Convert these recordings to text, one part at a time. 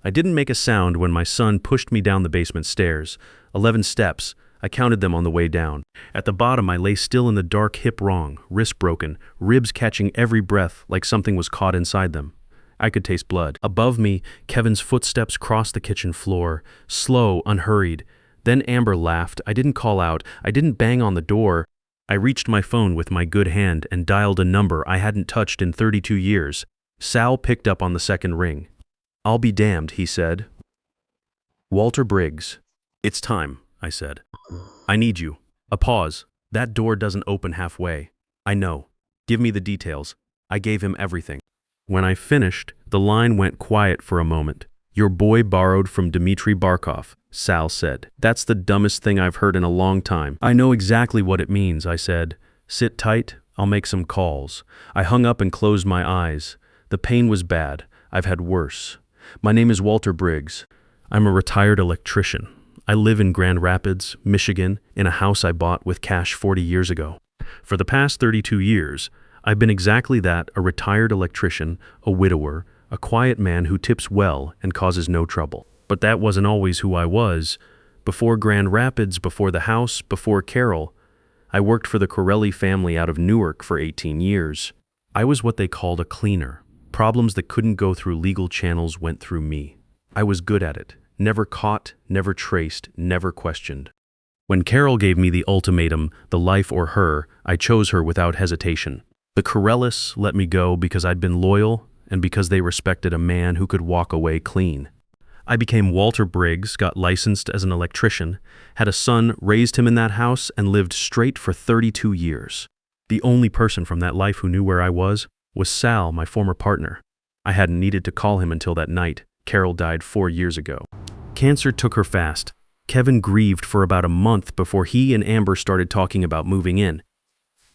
I didn't make a sound when my son pushed me down the basement stairs. 11 steps. I counted them on the way down. At the bottom, I lay still in the dark, hip wrong, wrist broken, ribs catching every breath like something was caught inside them. I could taste blood. Above me, Kevin's footsteps crossed the kitchen floor, slow, unhurried. Then Amber laughed. I didn't call out. I didn't bang on the door. I reached my phone with my good hand and dialed a number I hadn't touched in 32 years. Sal picked up on the second ring. "I'll be damned," he said. "Walter Briggs." "It's time," I said. "I need you." A pause. "That door doesn't open halfway." "I know. Give me the details." I gave him everything. When I finished, the line went quiet for a moment. "Your boy borrowed from Dmitry Barkov," Sal said. "That's the dumbest thing I've heard in a long time." "I know exactly what it means," I said. "Sit tight, I'll make some calls." I hung up and closed my eyes. The pain was bad. I've had worse. "My name is Walter Briggs. I'm a retired electrician. I live in Grand Rapids, Michigan, in a house I bought with cash 40 years ago. For the past 32 years, I've been exactly that, a retired electrician, a widower, a quiet man who tips well and causes no trouble. But that wasn't always who I was. Before Grand Rapids, before the house, before Carol, I worked for the Corelli family out of Newark for 18 years. I was what they called a cleaner. Problems that couldn't go through legal channels went through me. I was good at it. Never caught, never traced, never questioned. When Carol gave me the ultimatum, the life or her, I chose her without hesitation. The Corellis let me go because I'd been loyal and because they respected a man who could walk away clean. I became Walter Briggs, got licensed as an electrician, had a son, raised him in that house, and lived straight for 32 years. The only person from that life who knew where I was Sal, my former partner. I hadn't needed to call him until that night. Carol died 4 years ago. Cancer took her fast. Kevin grieved for about a month before he and Amber started talking about moving in.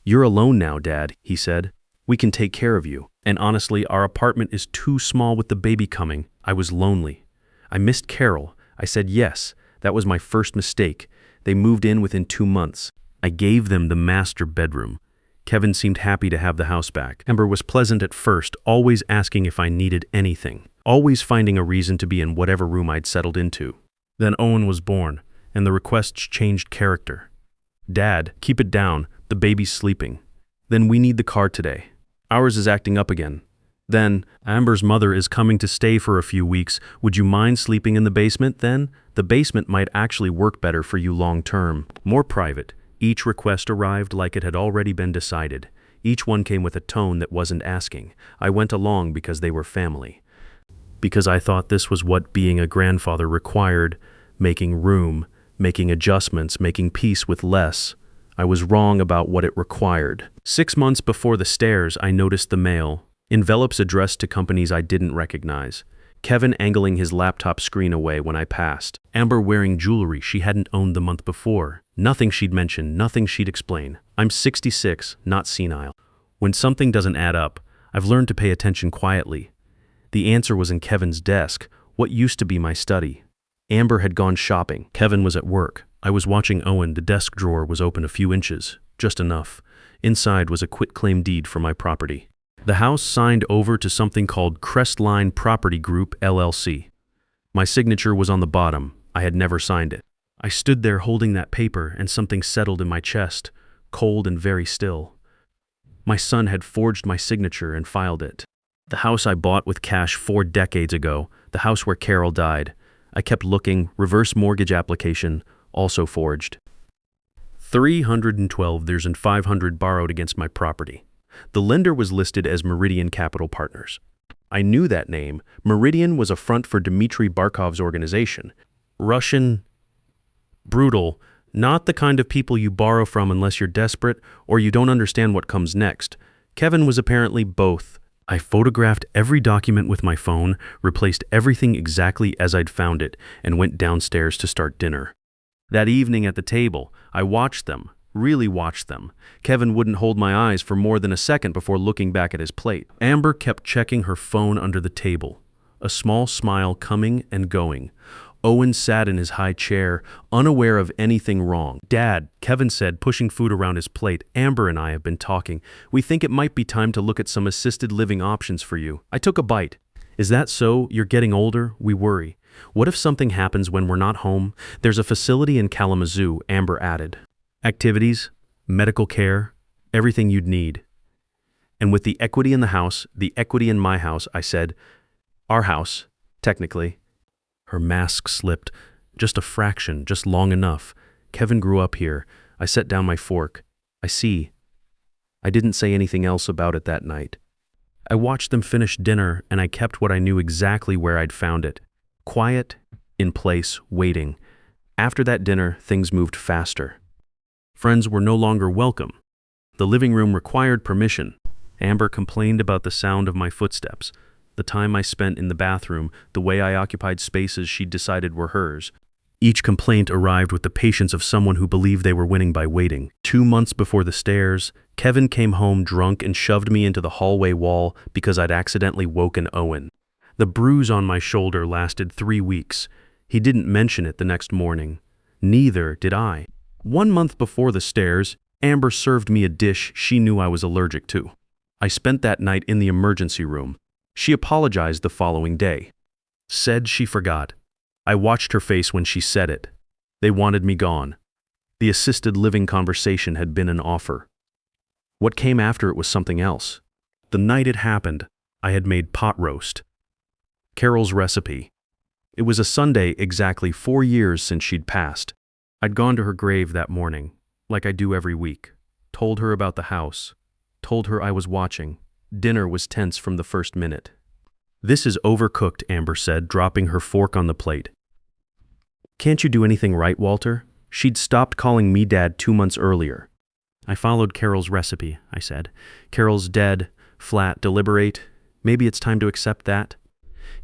"You're alone now, Dad," he said. "We can take care of you. And honestly, our apartment is too small with the baby coming." I was lonely. I missed Carol. I said yes. That was my first mistake. They moved in within 2 months. I gave them the master bedroom. Kevin seemed happy to have the house back. Amber was pleasant at first, always asking if I needed anything, always finding a reason to be in whatever room I'd settled into. Then Owen was born, and the requests changed character. "Dad, keep it down. The baby's sleeping." "Then we need the car today." "Ours is acting up again." Then, "Amber's mother is coming to stay for a few weeks. Would you mind sleeping in the basement then? The basement might actually work better for you long term. More private." Each request arrived like it had already been decided. Each one came with a tone that wasn't asking. I went along because they were family. Because I thought this was what being a grandfather required, making room, making adjustments, making peace with less. I was wrong about what it required. 6 months before the stairs, I noticed the mail. Envelopes addressed to companies I didn't recognize. Kevin angling his laptop screen away when I passed. Amber wearing jewelry she hadn't owned the month before. Nothing she'd mention, nothing she'd explain. I'm 66, not senile. When something doesn't add up, I've learned to pay attention quietly. The answer was in Kevin's desk, what used to be my study. Amber had gone shopping. Kevin was at work. I was watching Owen. The desk drawer was open a few inches, just enough. Inside was a quitclaim deed for my property. The house signed over to something called Crestline Property Group, LLC. My signature was on the bottom. I had never signed it. I stood there holding that paper and something settled in my chest, cold and very still. My son had forged my signature and filed it. The house I bought with cash 4 decades ago, the house where Carol died. I kept looking, reverse mortgage application, also forged. 312 there's and 500 borrowed against my property. The lender was listed as Meridian Capital Partners. I knew that name. Meridian was a front for Dmitry Barkov's organization. Russian, brutal, not the kind of people you borrow from unless you're desperate or you don't understand what comes next. Kevin was apparently both. I photographed every document with my phone, replaced everything exactly as I'd found it, and went downstairs to start dinner. That evening at the table, I watched them. Really watched them. Kevin wouldn't hold my eyes for more than a second before looking back at his plate. Amber kept checking her phone under the table, a small smile coming and going. Owen sat in his high chair, unaware of anything wrong. "Dad," Kevin said, pushing food around his plate, "Amber and I have been talking. We think it might be time to look at some assisted living options for you." I took a bite. Is that so? You're getting older? We worry. What if something happens when we're not home? There's a facility in Kalamazoo, Amber added. Activities, medical care, everything you'd need. And with the equity in the house, the equity in my house, I said, our house, technically. Her mask slipped, just a fraction, just long enough. Kevin grew up here. I set down my fork. I see. I didn't say anything else about it that night. I watched them finish dinner, and I kept what I knew exactly where I'd found it. Quiet, in place, waiting. After that dinner, things moved faster. Friends were no longer welcome. The living room required permission. Amber complained about the sound of my footsteps, the time I spent in the bathroom, the way I occupied spaces she'd decided were hers. Each complaint arrived with the patience of someone who believed they were winning by waiting. 2 months before the stairs, Kevin came home drunk and shoved me into the hallway wall because I'd accidentally woken Owen. The bruise on my shoulder lasted 3 weeks. He didn't mention it the next morning. Neither did I. 1 month before the stairs, Amber served me a dish she knew I was allergic to. I spent that night in the emergency room. She apologized the following day. Said she forgot. I watched her face when she said it. They wanted me gone. The assisted living conversation had been an offer. What came after it was something else. The night it happened, I had made pot roast. Carol's recipe. It was a Sunday exactly 4 years since she'd passed. I'd gone to her grave that morning, like I do every week. Told her about the house. Told her I was watching. Dinner was tense from the first minute. This is overcooked, Amber said, dropping her fork on the plate. Can't you do anything right, Walter? She'd stopped calling me Dad 2 months earlier. I followed Carol's recipe, I said. Carol's dead, flat, deliberate. Maybe it's time to accept that.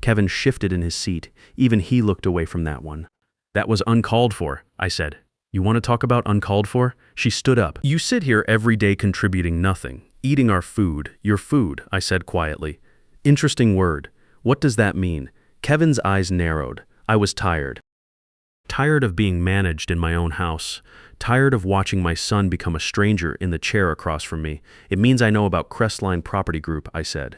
Kevin shifted in his seat. Even he looked away from that one. That was uncalled for, I said. You want to talk about uncalled for? She stood up. You sit here every day contributing nothing, eating our food, your food, I said quietly. Interesting word. What does that mean? Kevin's eyes narrowed. I was tired. Tired of being managed in my own house. Tired of watching my son become a stranger in the chair across from me. It means I know about Crestline Property Group, I said.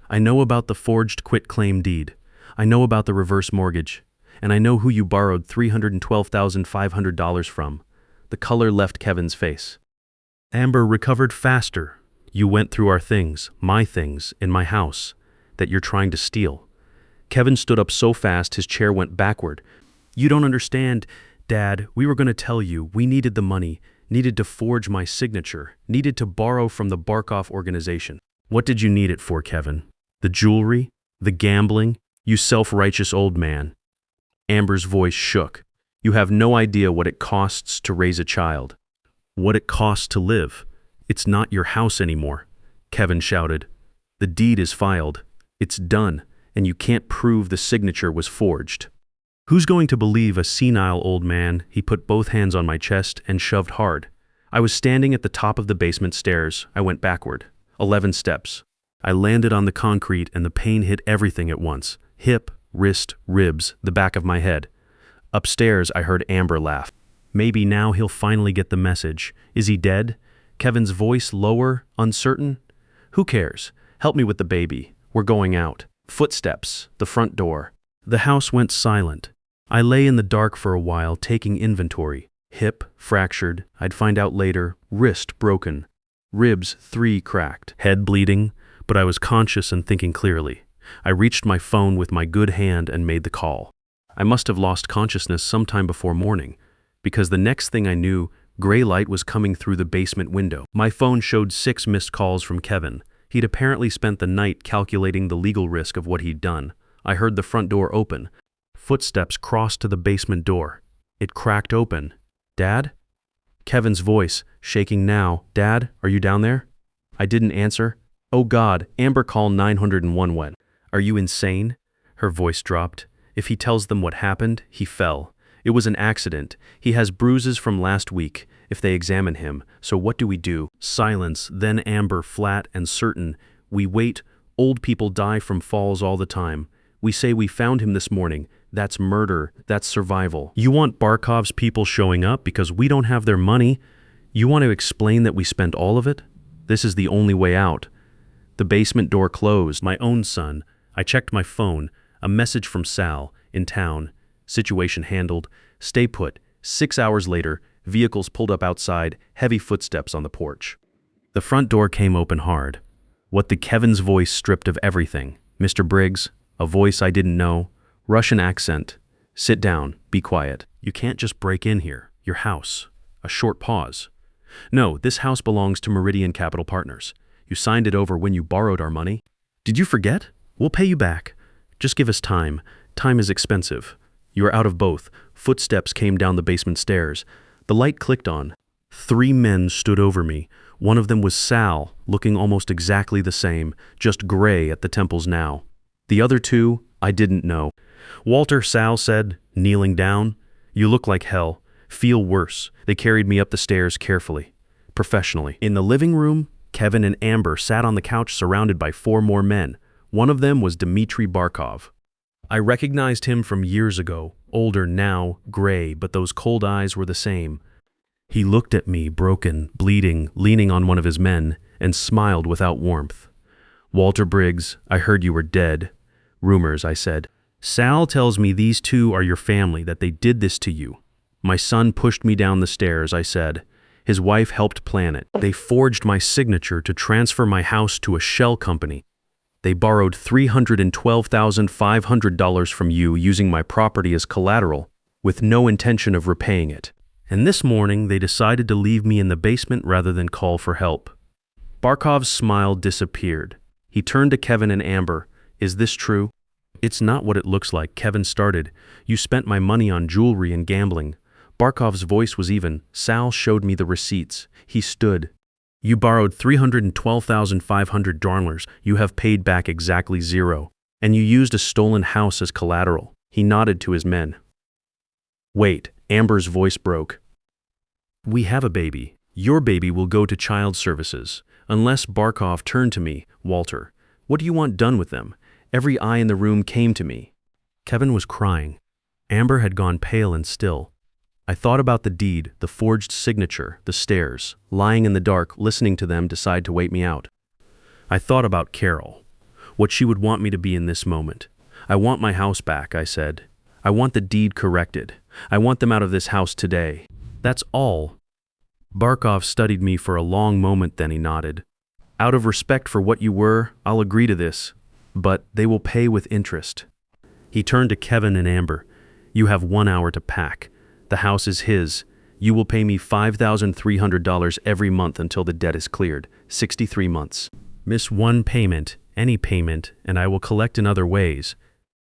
I know about the forged quitclaim deed. I know about the reverse mortgage. And I know who you borrowed $312,500 from. The color left Kevin's face. Amber recovered faster. You went through our things, my things, in my house, that you're trying to steal. Kevin stood up so fast his chair went backward. You don't understand, Dad. We were going to tell you. We needed the money, needed to forge my signature, needed to borrow from the Barkoff organization. What did you need it for, Kevin? The jewelry? The gambling? You self-righteous old man. Amber's voice shook. You have no idea what it costs to raise a child. What it costs to live. It's not your house anymore, Kevin shouted. The deed is filed. It's done, and you can't prove the signature was forged. Who's going to believe a senile old man? He put both hands on my chest and shoved hard. I was standing at the top of the basement stairs. I went backward. 11 steps. I landed on the concrete and the pain hit everything at once. Hip, wrist, ribs, the back of my head. Upstairs, I heard Amber laugh. Maybe now he'll finally get the message. Is he dead? Kevin's voice lower, uncertain. Who cares? Help me with the baby. We're going out. Footsteps, the front door. The house went silent. I lay in the dark for a while, taking inventory. Hip, fractured. I'd find out later. Wrist, broken. Ribs, 3 cracked. Head bleeding, but I was conscious and thinking clearly. I reached my phone with my good hand and made the call. I must have lost consciousness sometime before morning, because the next thing I knew, gray light was coming through the basement window. My phone showed 6 missed calls from Kevin. He'd apparently spent the night calculating the legal risk of what he'd done. I heard the front door open. Footsteps crossed to the basement door. It cracked open. Dad? Kevin's voice, shaking now. Dad, are you down there? I didn't answer. Oh God, Amber, call 911 when? Are you insane? Her voice dropped. If he tells them what happened, he fell. It was an accident. He has bruises from last week, if they examine him. So what do we do? Silence, then Amber, flat and certain. We wait. Old people die from falls all the time. We say we found him this morning. That's murder. That's survival. You want Barkov's people showing up because we don't have their money? You want to explain that we spent all of it? This is the only way out. The basement door closed. My own son. I checked my phone, a message from Sal, in town. Situation handled. Stay put. 6 hours later, vehicles pulled up outside, heavy footsteps on the porch. The front door came open hard. What the Kevin's voice stripped of everything. Mr. Briggs, a voice I didn't know, Russian accent. Sit down, be quiet. You can't just break in here. Your house. A short pause. No, this house belongs to Meridian Capital Partners. You signed it over when you borrowed our money. Did you forget? We'll pay you back. Just give us time. Time is expensive. You are out of both. Footsteps came down the basement stairs. The light clicked on. 3 men stood over me. One of them was Sal, looking almost exactly the same, just gray at the temples now. The other 2, I didn't know. Walter, Sal said, kneeling down. You look like hell. Feel worse. They carried me up the stairs carefully, professionally. In the living room, Kevin and Amber sat on the couch surrounded by 4 more men. One of them was Dmitry Barkov. I recognized him from years ago, older now, gray, but those cold eyes were the same. He looked at me, broken, bleeding, leaning on one of his men, and smiled without warmth. Walter Briggs, I heard you were dead. Rumors, I said. Sal tells me these 2 are your family, that they did this to you. My son pushed me down the stairs, I said. His wife helped plan it. They forged my signature to transfer my house to a shell company. They borrowed $312,500 from you using my property as collateral, with no intention of repaying it. And this morning, they decided to leave me in the basement rather than call for help. Barkov's smile disappeared. He turned to Kevin and Amber. Is this true? It's not what it looks like, Kevin started. You spent my money on jewelry and gambling. Barkov's voice was even. Sal showed me the receipts. He stood. You borrowed $312,500. You have paid back exactly 0. And you used a stolen house as collateral. He nodded to his men. Wait, Amber's voice broke. We have a baby. Your baby will go to child services. Unless Barkov turned to me, Walter. What do you want done with them? Every eye in the room came to me. Kevin was crying. Amber had gone pale and still. I thought about the deed, the forged signature, the stairs, lying in the dark, listening to them decide to wait me out. I thought about Carol, what she would want me to be in this moment. I want my house back, I said. I want the deed corrected. I want them out of this house today. That's all. Barkov studied me for a long moment, then he nodded. Out of respect for what you were, I'll agree to this, but they will pay with interest. He turned to Kevin and Amber. You have 1 hour to pack. The house is his. You will pay me $5,300 every month until the debt is cleared. 63 months. Miss one payment, any payment, and I will collect in other ways.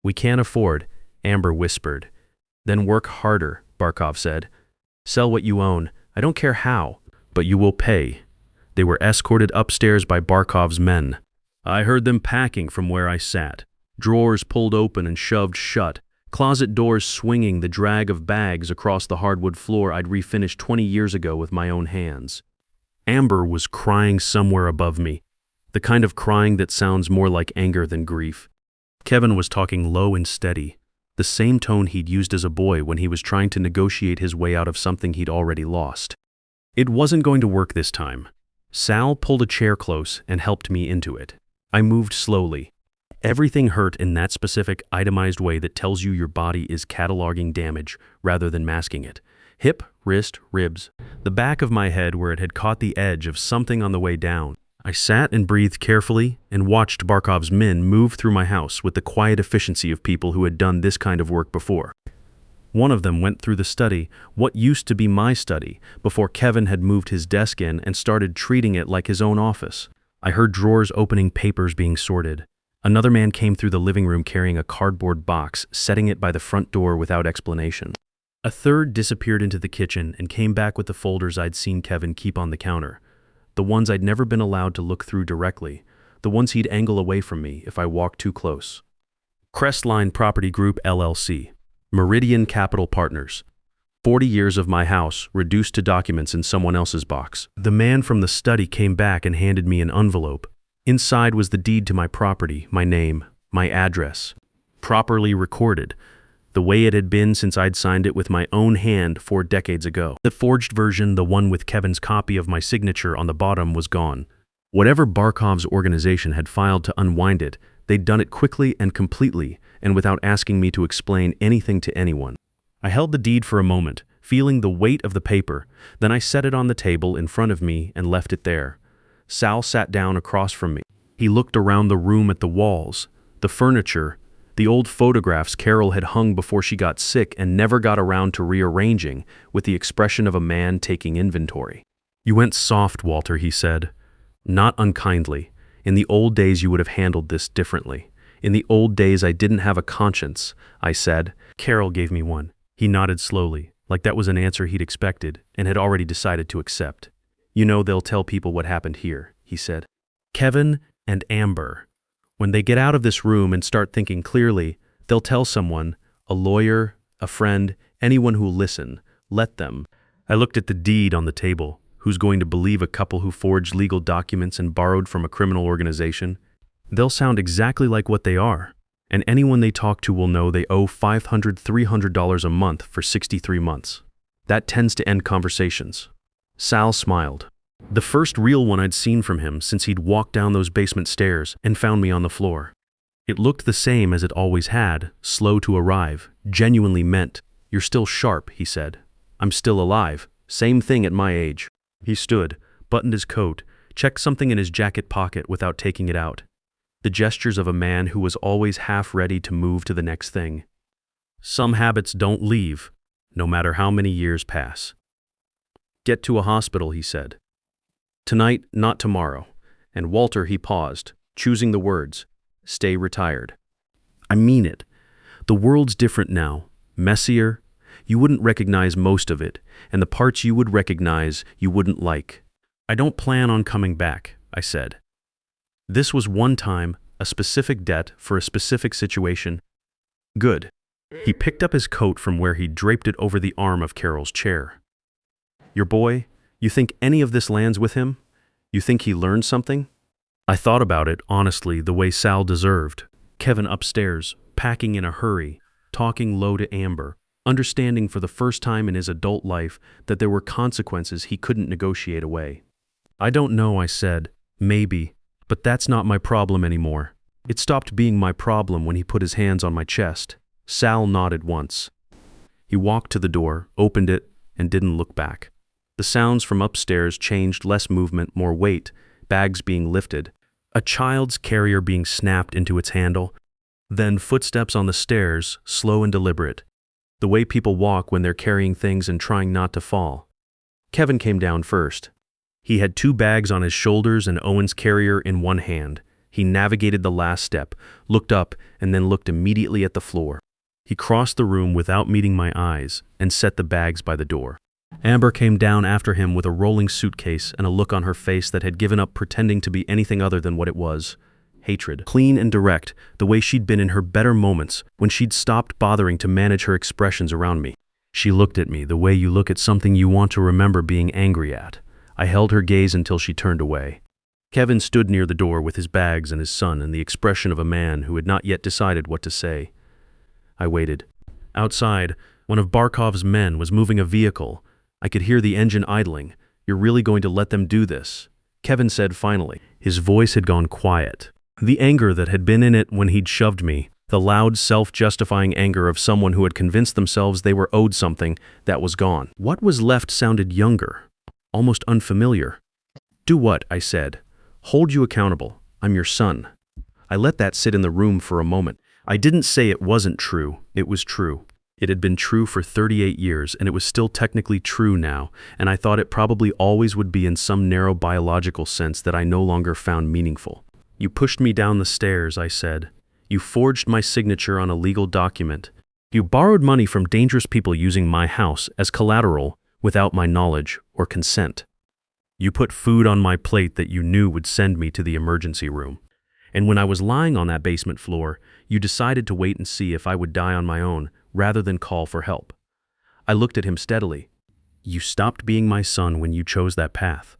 We can't afford, Amber whispered. Then work harder, Barkov said. Sell what you own. I don't care how, but you will pay. They were escorted upstairs by Barkov's men. I heard them packing from where I sat. Drawers pulled open and shoved shut. Closet doors swinging, the drag of bags across the hardwood floor I'd refinished 20 years ago with my own hands. Amber was crying somewhere above me, the kind of crying that sounds more like anger than grief. Kevin was talking low and steady, the same tone he'd used as a boy when he was trying to negotiate his way out of something he'd already lost. It wasn't going to work this time. Sal pulled a chair close and helped me into it. I moved slowly. Everything hurt in that specific, itemized way that tells you your body is cataloging damage rather than masking it. Hip, wrist, ribs, the back of my head where it had caught the edge of something on the way down. I sat and breathed carefully and watched Barkov's men move through my house with the quiet efficiency of people who had done this kind of work before. One of them went through the study, what used to be my study, before Kevin had moved his desk in and started treating it like his own office. I heard drawers opening, papers being sorted. Another man came through the living room carrying a cardboard box, setting it by the front door without explanation. A third disappeared into the kitchen and came back with the folders I'd seen Kevin keep on the counter. The ones I'd never been allowed to look through directly, the ones he'd angle away from me if I walked too close. Crestline Property Group LLC, Meridian Capital Partners. 40 years of my house reduced to documents in someone else's box. The man from the study came back and handed me an envelope. Inside was the deed to my property, my name, my address, properly recorded, the way it had been since I'd signed it with my own hand 4 decades ago. The forged version, the one with Kevin's copy of my signature on the bottom, was gone. Whatever Barkov's organization had filed to unwind it, They'd done it quickly and completely, and without asking me to explain anything to anyone. I held the deed for a moment, feeling the weight of the paper. Then I set it on the table in front of me and left it there. Sal sat down across from me. He looked around the room at the walls, the furniture, the old photographs Carol had hung before she got sick and never got around to rearranging, with the expression of a man taking inventory. "You went soft, Walter," he said. "Not unkindly. In the old days you would have handled this differently." "In the old days I didn't have a conscience," I said. Carol gave me one. He nodded slowly, like that was an answer he'd expected and had already decided to accept. "You know they'll tell people what happened here," he said. "Kevin and Amber. When they get out of this room and start thinking clearly, they'll tell someone, a lawyer, a friend, anyone who'll listen. Let them." I looked at the deed on the table. Who's going to believe a couple who forged legal documents and borrowed from a criminal organization? They'll sound exactly like what they are, and anyone they talk to will know they owe $500, $300 a month for 63 months. That tends to end conversations. Sal smiled. The first real one I'd seen from him since he'd walked down those basement stairs and found me on the floor. It looked the same as it always had, slow to arrive, genuinely meant. "You're still sharp," he said. "I'm still alive. Same thing at my age." He stood, buttoned his coat, checked something in his jacket pocket without taking it out. The gestures of a man who was always half ready to move to the next thing. Some habits don't leave, no matter how many years pass. "Get to a hospital," he said. "Tonight, not tomorrow." And Walter, he paused, choosing the words. "Stay retired." I mean it. The world's different now, messier. You wouldn't recognize most of it, and the parts you would recognize you wouldn't like. "I don't plan on coming back," I said. This was one time, a specific debt for a specific situation. "Good." He picked up his coat from where he'd draped it over the arm of Carol's chair. "Your boy, you think any of this lands with him? You think he learned something?" I thought about it, honestly, the way Sal deserved. Kevin upstairs, packing in a hurry, talking low to Amber, understanding for the first time in his adult life that there were consequences he couldn't negotiate away. "I don't know," I said. "Maybe. But that's not my problem anymore." It stopped being my problem when he put his hands on my chest. Sal nodded once. He walked to the door, opened it, and didn't look back. The sounds from upstairs changed, less movement, more weight, bags being lifted, a child's carrier being snapped into its handle, then footsteps on the stairs, slow and deliberate, the way people walk when they're carrying things and trying not to fall. Kevin came down first. He had 2 bags on his shoulders and Owen's carrier in one hand. He navigated the last step, looked up, and then looked immediately at the floor. He crossed the room without meeting my eyes and set the bags by the door. Amber came down after him with a rolling suitcase and a look on her face that had given up pretending to be anything other than what it was. Hatred. Clean and direct, the way she'd been in her better moments, when she'd stopped bothering to manage her expressions around me. She looked at me the way you look at something you want to remember being angry at. I held her gaze until she turned away. Kevin stood near the door with his bags and his son and the expression of a man who had not yet decided what to say. I waited. Outside, one of Barkov's men was moving a vehicle. I could hear the engine idling. "You're really going to let them do this?" Kevin said finally. His voice had gone quiet. The anger that had been in it when he'd shoved me, the loud, self-justifying anger of someone who had convinced themselves they were owed something, that was gone. What was left sounded younger, almost unfamiliar. "Do what?" I said. "Hold you accountable. I'm your son." I let that sit in the room for a moment. I didn't say it wasn't true. It was true. It had been true for 38 years, and it was still technically true now, and I thought it probably always would be in some narrow biological sense that I no longer found meaningful. "You pushed me down the stairs," I said. "You forged my signature on a legal document. You borrowed money from dangerous people using my house as collateral without my knowledge or consent. You put food on my plate that you knew would send me to the emergency room. And when I was lying on that basement floor, you decided to wait and see if I would die on my own rather than call for help." I looked at him steadily. "You stopped being my son when you chose that path.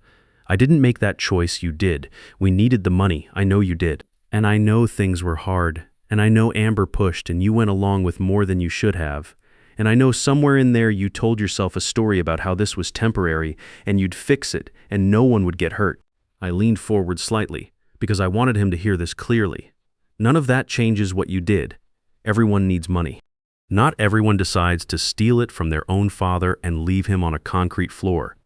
I didn't make that choice, you did. We needed the money, I know you did. And I know things were hard, and I know Amber pushed and you went along with more than you should have. And I know somewhere in there you told yourself a story about how this was temporary and you'd fix it and no one would get hurt." I leaned forward slightly because I wanted him to hear this clearly. None of that changes what you did. Everyone needs money. Not everyone decides to steal it from their own father and leave him on a concrete floor.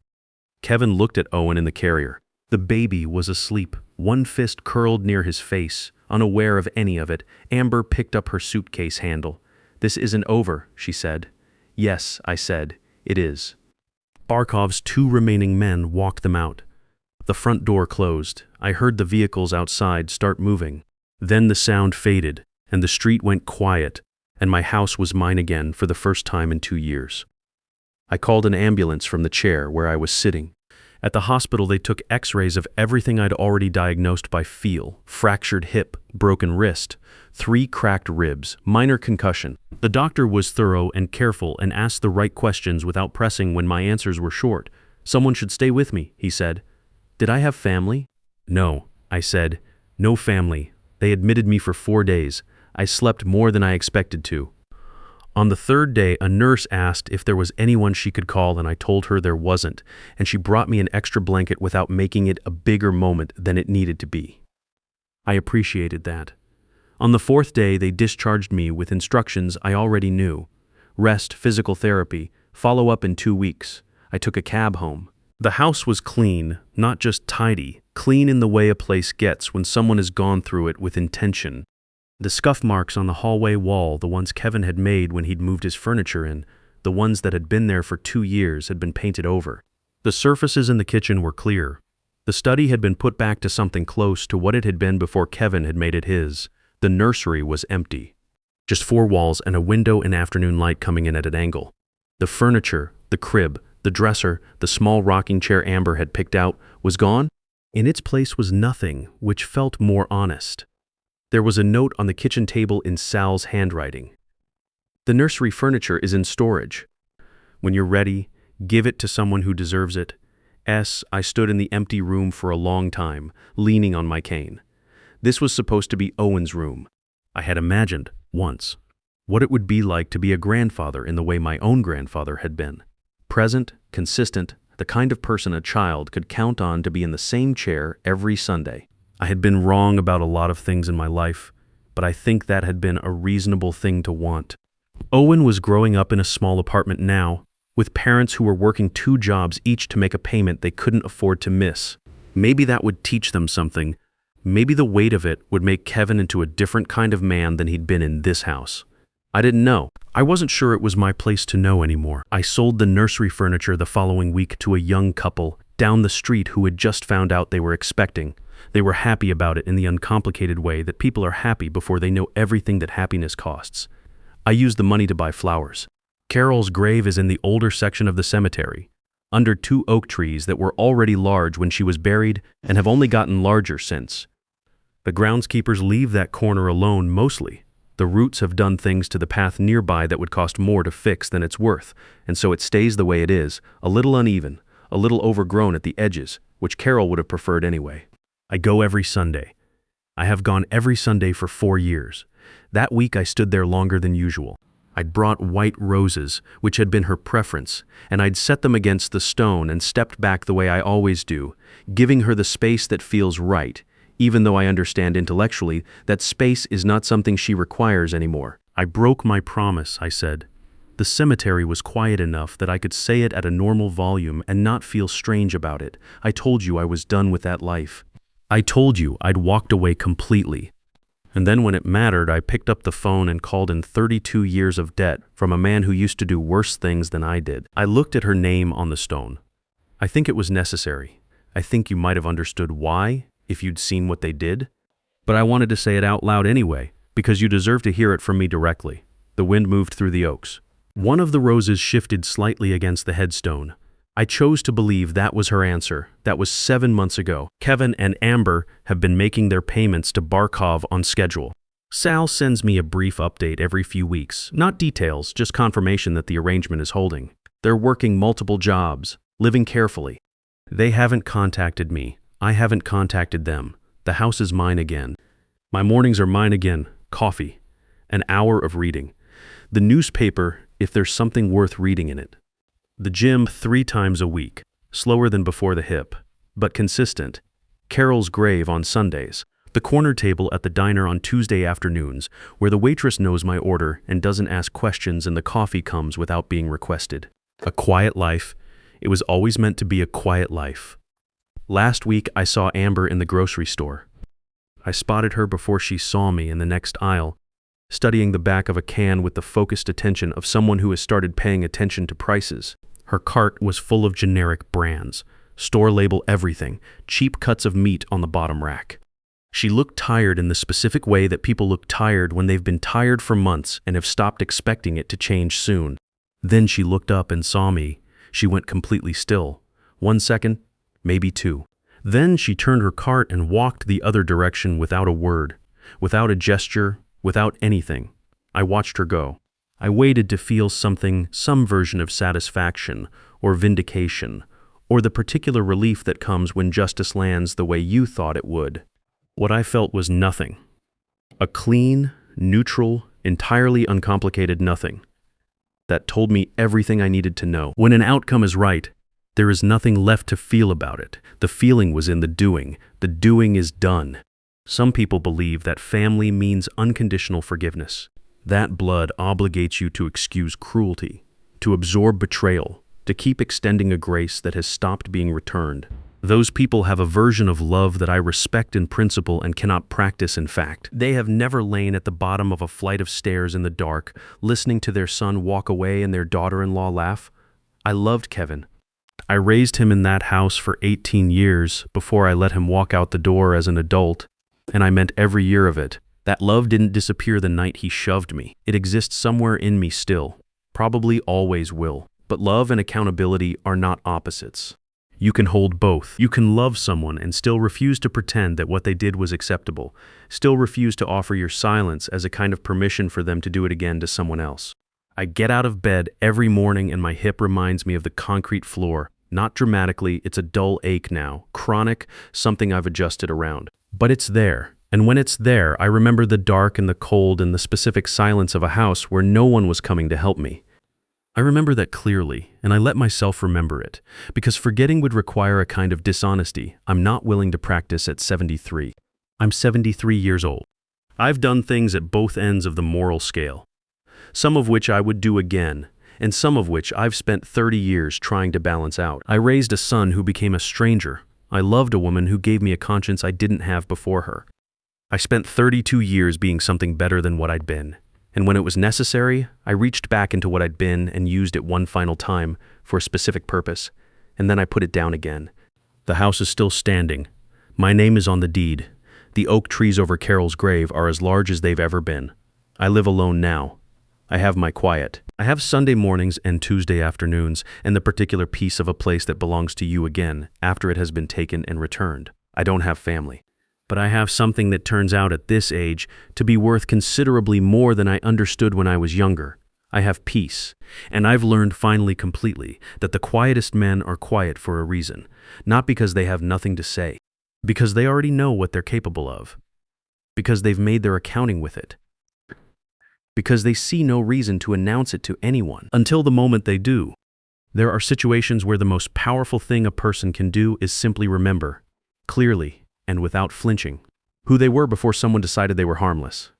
Kevin looked at Owen in the carrier. The baby was asleep, one fist curled near his face. Unaware of any of it, Amber picked up her suitcase handle. "This isn't over," she said. "Yes," I said, "it is." Barkov's 2 remaining men walked them out. The front door closed. I heard the vehicles outside start moving. Then the sound faded, and the street went quiet, and my house was mine again for the first time in 2 years. I called an ambulance from the chair where I was sitting. At the hospital, they took x-rays of everything I'd already diagnosed by feel: fractured hip, broken wrist, 3 cracked ribs, minor concussion. The doctor was thorough and careful and asked the right questions without pressing when my answers were short. "Someone should stay with me," he said. "Did I have family?" "No," I said. "No family. They admitted me for 4 days. I slept more than I expected to." On the 3rd day, a nurse asked if there was anyone she could call, and I told her there wasn't, and she brought me an extra blanket without making it a bigger moment than it needed to be. I appreciated that. On the 4th day, they discharged me with instructions I already knew: rest, physical therapy, follow up in 2 weeks. I took a cab home. The house was clean, not just tidy, clean in the way a place gets when someone has gone through it with intention. The scuff marks on the hallway wall, the ones Kevin had made when he'd moved his furniture in, the ones that had been there for 2 years, had been painted over. The surfaces in the kitchen were clear. The study had been put back to something close to what it had been before Kevin had made it his. The nursery was empty. Just 4 walls and a window and afternoon light coming in at an angle. The furniture, the crib, the dresser, the small rocking chair Amber had picked out, was gone. In its place was nothing, which felt more honest. There was a note on the kitchen table in Sal's handwriting. "The nursery furniture is in storage. When you're ready, give it to someone who deserves it. I stood in the empty room for a long time, leaning on my cane. This was supposed to be Owen's room. I had imagined, once, what it would be like to be a grandfather in the way my own grandfather had been. Present, consistent, the kind of person a child could count on to be in the same chair every Sunday. I had been wrong about a lot of things in my life, but I think that had been a reasonable thing to want. Owen was growing up in a small apartment now, with parents who were working 2 jobs each to make a payment they couldn't afford to miss. Maybe that would teach them something. Maybe the weight of it would make Kevin into a different kind of man than he'd been in this house. I didn't know. I wasn't sure it was my place to know anymore. I sold the nursery furniture the following week to a young couple down the street who had just found out they were expecting. They were happy about it in the uncomplicated way that people are happy before they know everything that happiness costs. I used the money to buy flowers. Carol's grave is in the older section of the cemetery, under 2 oak trees that were already large when she was buried and have only gotten larger since. The groundskeepers leave that corner alone mostly. The roots have done things to the path nearby that would cost more to fix than it's worth, and so it stays the way it is, a little uneven, a little overgrown at the edges, which Carol would have preferred anyway. I go every Sunday. I have gone every Sunday for 4 years. That week I stood there longer than usual. I'd brought white roses, which had been her preference, and I'd set them against the stone and stepped back the way I always do, giving her the space that feels right, even though I understand intellectually that space is not something she requires anymore. I broke my promise, I said. The cemetery was quiet enough that I could say it at a normal volume and not feel strange about it. I told you I was done with that life. I told you I'd walked away completely. And then when it mattered, I picked up the phone and called in 32 years of debt from a man who used to do worse things than I did. I looked at her name on the stone. I think it was necessary. I think you might have understood why, if you'd seen what they did. But I wanted to say it out loud anyway, because you deserve to hear it from me directly. The wind moved through the oaks. One of the roses shifted slightly against the headstone. I chose to believe that was her answer. That was 7 months ago. Kevin and Amber have been making their payments to Barkov on schedule. Sal sends me a brief update every few weeks. Not details, just confirmation that the arrangement is holding. They're working multiple jobs, living carefully. They haven't contacted me. I haven't contacted them. The house is mine again. My mornings are mine again. Coffee. An hour of reading. The newspaper, if there's something worth reading in it. The gym 3 times a week, slower than before the hip, but consistent. Carol's grave on Sundays. The corner table at the diner on Tuesday afternoons, where the waitress knows my order and doesn't ask questions and the coffee comes without being requested. A quiet life. It was always meant to be a quiet life. Last week, I saw Amber in the grocery store. I spotted her before she saw me in the next aisle, studying the back of a can with the focused attention of someone who has started paying attention to prices. Her cart was full of generic brands, store label everything, cheap cuts of meat on the bottom rack. She looked tired in the specific way that people look tired when they've been tired for months and have stopped expecting it to change soon. Then she looked up and saw me. She went completely still. 1 second, maybe 2. Then she turned her cart and walked the other direction without a word, without a gesture, without anything. I watched her go. I waited to feel something, some version of satisfaction or vindication, or the particular relief that comes when justice lands the way you thought it would. What I felt was nothing. A clean, neutral, entirely uncomplicated nothing. That told me everything I needed to know. When an outcome is right, there is nothing left to feel about it. The feeling was in the doing. The doing is done. Some people believe that family means unconditional forgiveness. That blood obligates you to excuse cruelty, to absorb betrayal, to keep extending a grace that has stopped being returned. Those people have a version of love that I respect in principle and cannot practice in fact. They have never lain at the bottom of a flight of stairs in the dark, listening to their son walk away and their daughter-in-law laugh. I loved Kevin. I raised him in that house for 18 years before I let him walk out the door as an adult, and I meant every year of it. That love didn't disappear the night he shoved me. It exists somewhere in me still, probably always will. But love and accountability are not opposites. You can hold both. You can love someone and still refuse to pretend that what they did was acceptable, still refuse to offer your silence as a kind of permission for them to do it again to someone else. I get out of bed every morning and my hip reminds me of the concrete floor. Not dramatically, it's a dull ache now, chronic, something I've adjusted around. But it's there. And when it's there, I remember the dark and the cold and the specific silence of a house where no one was coming to help me. I remember that clearly, and I let myself remember it, because forgetting would require a kind of dishonesty I'm not willing to practice at 73. I'm 73 years old. I've done things at both ends of the moral scale, some of which I would do again, and some of which I've spent 30 years trying to balance out. I raised a son who became a stranger. I loved a woman who gave me a conscience I didn't have before her. I spent 32 years being something better than what I'd been. And when it was necessary, I reached back into what I'd been and used it one final time for a specific purpose, and then I put it down again. The house is still standing. My name is on the deed. The oak trees over Carol's grave are as large as they've ever been. I live alone now. I have my quiet. I have Sunday mornings and Tuesday afternoons, and the particular piece of a place that belongs to you again after it has been taken and returned. I don't have family. But I have something that turns out at this age to be worth considerably more than I understood when I was younger. I have peace, and I've learned finally completely that the quietest men are quiet for a reason, not because they have nothing to say, because they already know what they're capable of, because they've made their accounting with it, because they see no reason to announce it to anyone until the moment they do. There are situations where the most powerful thing a person can do is simply remember, clearly, and without flinching, who they were before someone decided they were harmless.